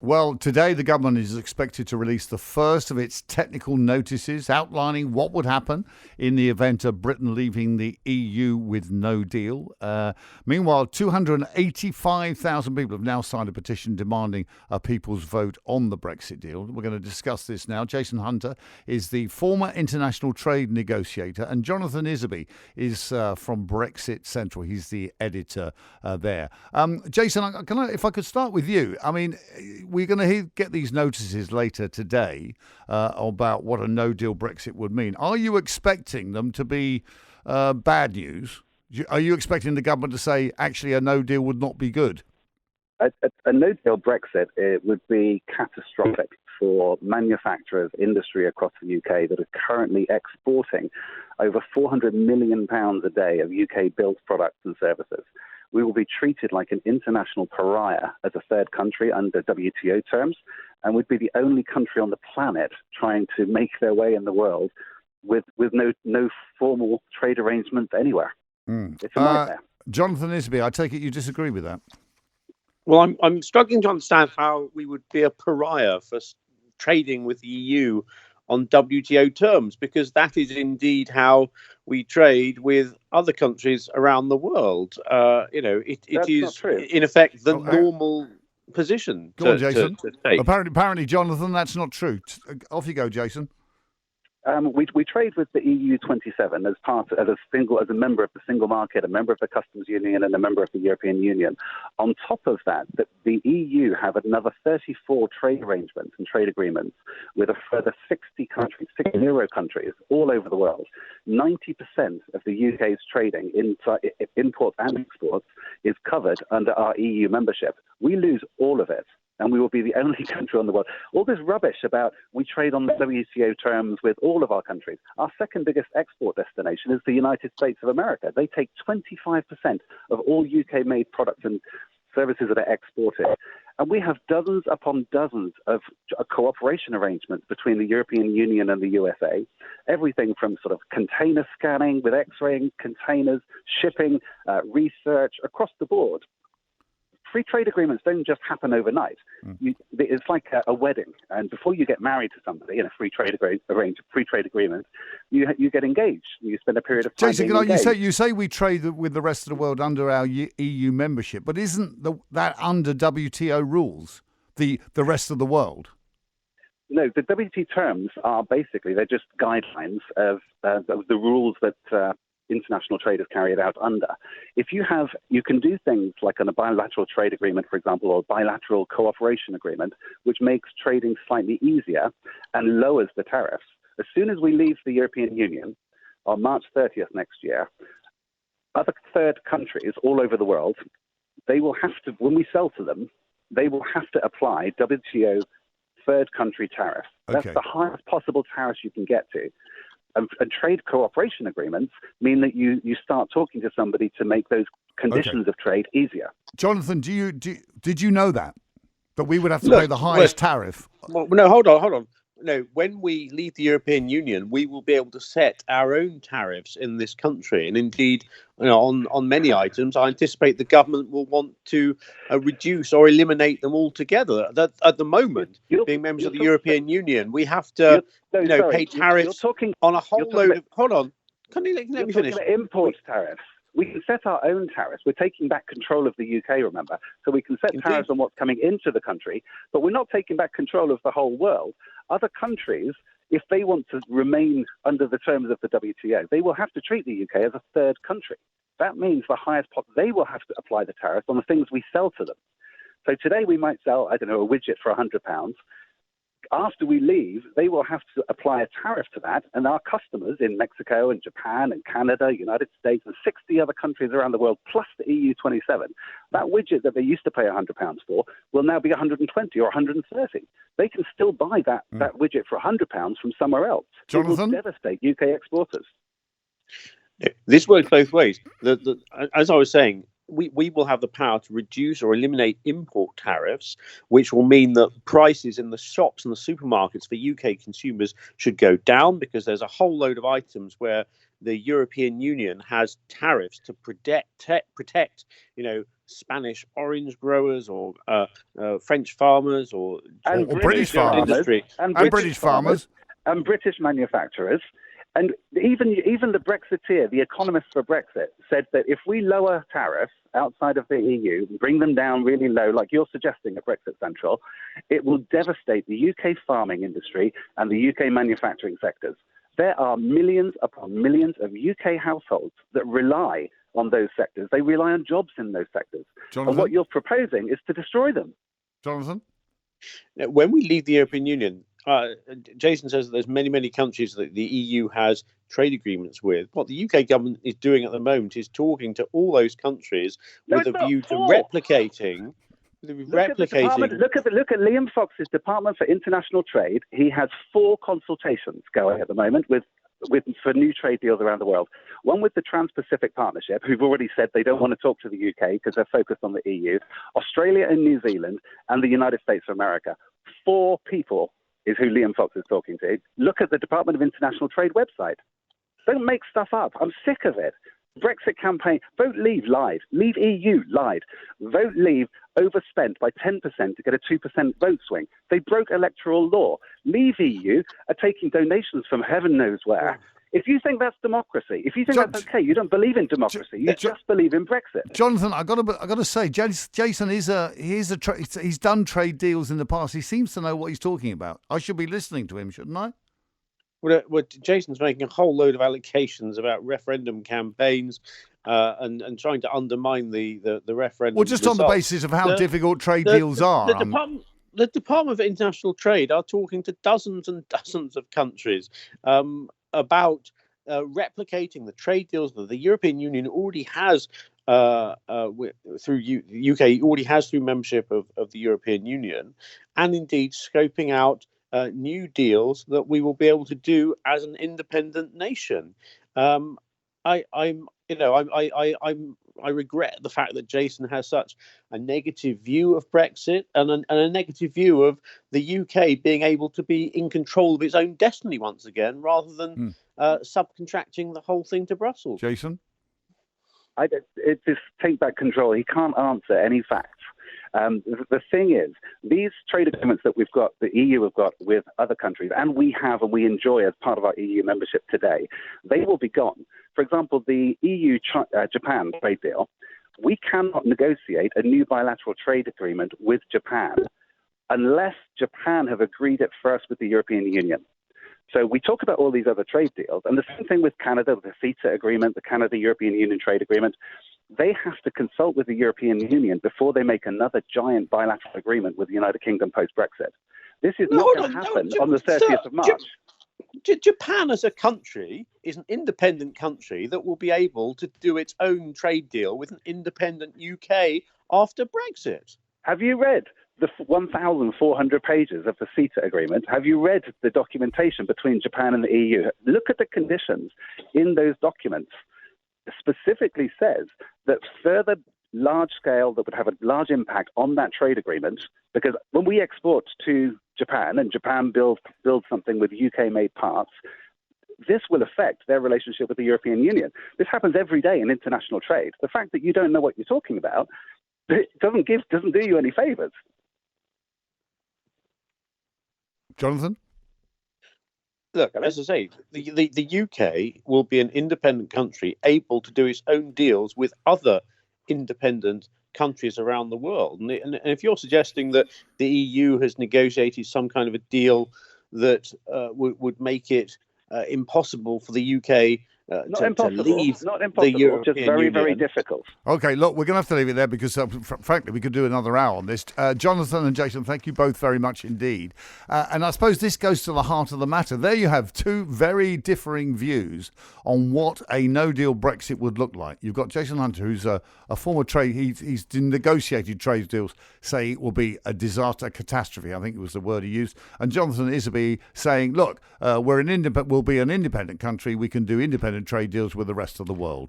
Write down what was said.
Well, today the government is expected to release the first of its technical notices outlining what would happen in the event of Britain leaving the EU with no deal. Meanwhile, 285,000 people have now signed a petition demanding a people's vote on the Brexit deal. We're going to discuss this now. Jason Hunter is the former international trade negotiator, and Jonathan Isaby is from Brexit Central. He's the editor there. Jason, if I could start with you. I mean, we're going to get these notices later today about what a no-deal Brexit would mean. Are you expecting them to be bad news? Are you expecting the government to say, actually, a no-deal would not be good? A no-deal Brexit, it would be catastrophic for manufacturers, industry across the UK that are currently exporting over £400 million a day of UK-built products and services. We will be treated like an international pariah as a third country under WTO terms, and we'd be the only country on the planet trying to make their way in the world with no formal trade arrangements anywhere. It's a nightmare. Jonathan Isaby, I take it you disagree with that? Well, I'm struggling to understand how we would be a pariah for trading with the EU on WTO terms, because that is indeed how we trade with other countries around the world. It is in effect the normal position. Go on, Jason. To take. Apparently, Jonathan, that's not true. Off you go, Jason. We trade with the EU27 as a member of the single market, a member of the customs union, and a member of the European Union. On top of that, the EU have another 34 trade arrangements and trade agreements with a further 60 countries, 60 countries all over the world. 90% of the UK's trading, imports and exports, is covered under our EU membership. We lose all of it, and we will be the only country on the world. All this rubbish about we trade on the WTO terms with all of our countries. Our second biggest export destination is the United States of America. They take 25% of all UK-made products and services that are exported. And we have dozens upon dozens of cooperation arrangements between the European Union and the USA. Everything from sort of container scanning with X-raying containers, shipping, research, across the board. Free trade agreements don't just happen overnight. It's like a wedding, and before you get married to somebody in a free trade agreement, you get engaged. You spend a period of time. Jason, you say we trade with the rest of the world under our EU membership, but isn't that under WTO rules? The rest of the world. No, the WTO terms are basically they're just guidelines of the rules that. International trade is carried out under. You can do things like on a bilateral trade agreement, for example, or bilateral cooperation agreement, which makes trading slightly easier and lowers the tariffs. As soon as we leave the European Union on March 30th next year, other third countries all over the world, they will have to, when we sell to them, they will have to apply WTO third country tariffs. That's the highest possible tariffs you can get to. And trade cooperation agreements mean that you start talking to somebody to make those conditions of trade easier. Jonathan, did you know that we would have to pay the highest tariff? Well, no, hold on. No, when we leave the European Union, we will be able to set our own tariffs in this country. And indeed, on many items, I anticipate the government will want to reduce or eliminate them altogether. At the moment, being members of the European Union, we have to pay tariffs on a whole load of... Hold on. Can you let me finish? Import tariffs. We can set our own tariffs. We're taking back control of the UK, remember? So we can set tariffs on what's coming into the country, but we're not taking back control of the whole world. Other countries, if they want to remain under the terms of the WTO, they will have to treat the UK as a third country. That means the highest they will have to apply the tariff on the things we sell to them. So today we might sell, a widget for £100. After we leave, they will have to apply a tariff to that, and our customers in Mexico and Japan and Canada, United States, and 60 other countries around the world, plus the EU27, that widget that they used to pay £100 for will now be 120 or 130. They can still buy that widget for £100 from somewhere else. Jonathan? It will devastate UK exporters. This works both ways. As I was saying, we will have the power to reduce or eliminate import tariffs, which will mean that prices in the shops and the supermarkets for UK consumers should go down, because there's a whole load of items where the European Union has tariffs to protect Spanish orange growers or French farmers or British farmers industry and British farmers and British manufacturers. And even the Brexiteer, the economist for Brexit, said that if we lower tariffs outside of the EU, bring them down really low, like you're suggesting at Brexit Central, it will devastate the UK farming industry and the UK manufacturing sectors. There are millions upon millions of UK households that rely on those sectors. They rely on jobs in those sectors. Jonathan? And what you're proposing is to destroy them. Jonathan? When we leave the European Union, Jason says that there's many countries that the EU has trade agreements with. What the UK government is doing at the moment is talking to all those countries with a view to replicating. Look at Liam Fox's Department for International Trade. He has 4 consultations going at the moment for new trade deals around the world. One with the Trans-Pacific Partnership, who've already said they don't want to talk to the UK because they're focused on the EU, Australia and New Zealand, and the United States of America. 4 people is who Liam Fox is talking to. Look at the Department of International Trade website. Don't make stuff up. I'm sick of it. Brexit campaign, Vote Leave lied. Leave EU lied. Vote Leave overspent by 10% to get a 2% vote swing. They broke electoral law. Leave EU are taking donations from heaven knows where. If you think that's democracy, if you think that's okay, you don't believe in democracy. You just believe in Brexit. Jonathan, I got to say, Jason he's done trade deals in the past. He seems to know what he's talking about. I should be listening to him, shouldn't I? Well, Jason's making a whole load of allocations about referendum campaigns and trying to undermine the referendum. Well, just results. On the basis of how difficult trade deals are. The Department of International Trade are talking to dozens and dozens of countries about replicating the trade deals that the European Union already has through the UK already has through membership of the European Union, and indeed scoping out new deals that we will be able to do as an independent nation. I regret the fact that Jason has such a negative view of Brexit and a negative view of the UK being able to be in control of its own destiny once again, rather than subcontracting the whole thing to Brussels. Jason? It's just take back control. He can't answer any facts. The thing is, these trade agreements that we've got, the EU have got with other countries, and we enjoy as part of our EU membership today, they will be gone. For example, the EU-Japan trade deal, we cannot negotiate a new bilateral trade agreement with Japan unless Japan have agreed it first with the European Union. So we talk about all these other trade deals, and the same thing with Canada, the CETA agreement, the Canada-European Union trade agreement. They have to consult with the European Union before they make another giant bilateral agreement with the United Kingdom post-Brexit. This is not going to happen on the 30th of March. Japan as a country is an independent country that will be able to do its own trade deal with an independent UK after Brexit. Have you read the 1,400 pages of the CETA agreement? Have you read the documentation between Japan and the EU? Look at the conditions in those documents. It specifically says that further large scale that would have a large impact on that trade agreement, because when we export to Japan and Japan builds something with UK-made parts, this will affect their relationship with the European Union. This happens every day in international trade. The fact that you don't know what you're talking about doesn't do you any favors. Jonathan? Look, as I say, the UK will be an independent country able to do its own deals with other independent countries around the world. And if you're suggesting that the EU has negotiated some kind of a deal that would make it impossible for the UK to leave the European just very, Union. very difficult. Okay, look, we're going to have to leave it there because, frankly, we could do another hour on this. Jonathan and Jason, thank you both very much indeed. And I suppose this goes to the heart of the matter. There you have two very differing views on what a no-deal Brexit would look like. You've got Jason Hunter, who's a former trade, he's negotiated trade deals, say it will be a disaster, a catastrophe, I think it was the word he used. And Jonathan Isaby saying, look, we'll be an independent country, we can do independent trade deals with the rest of the world.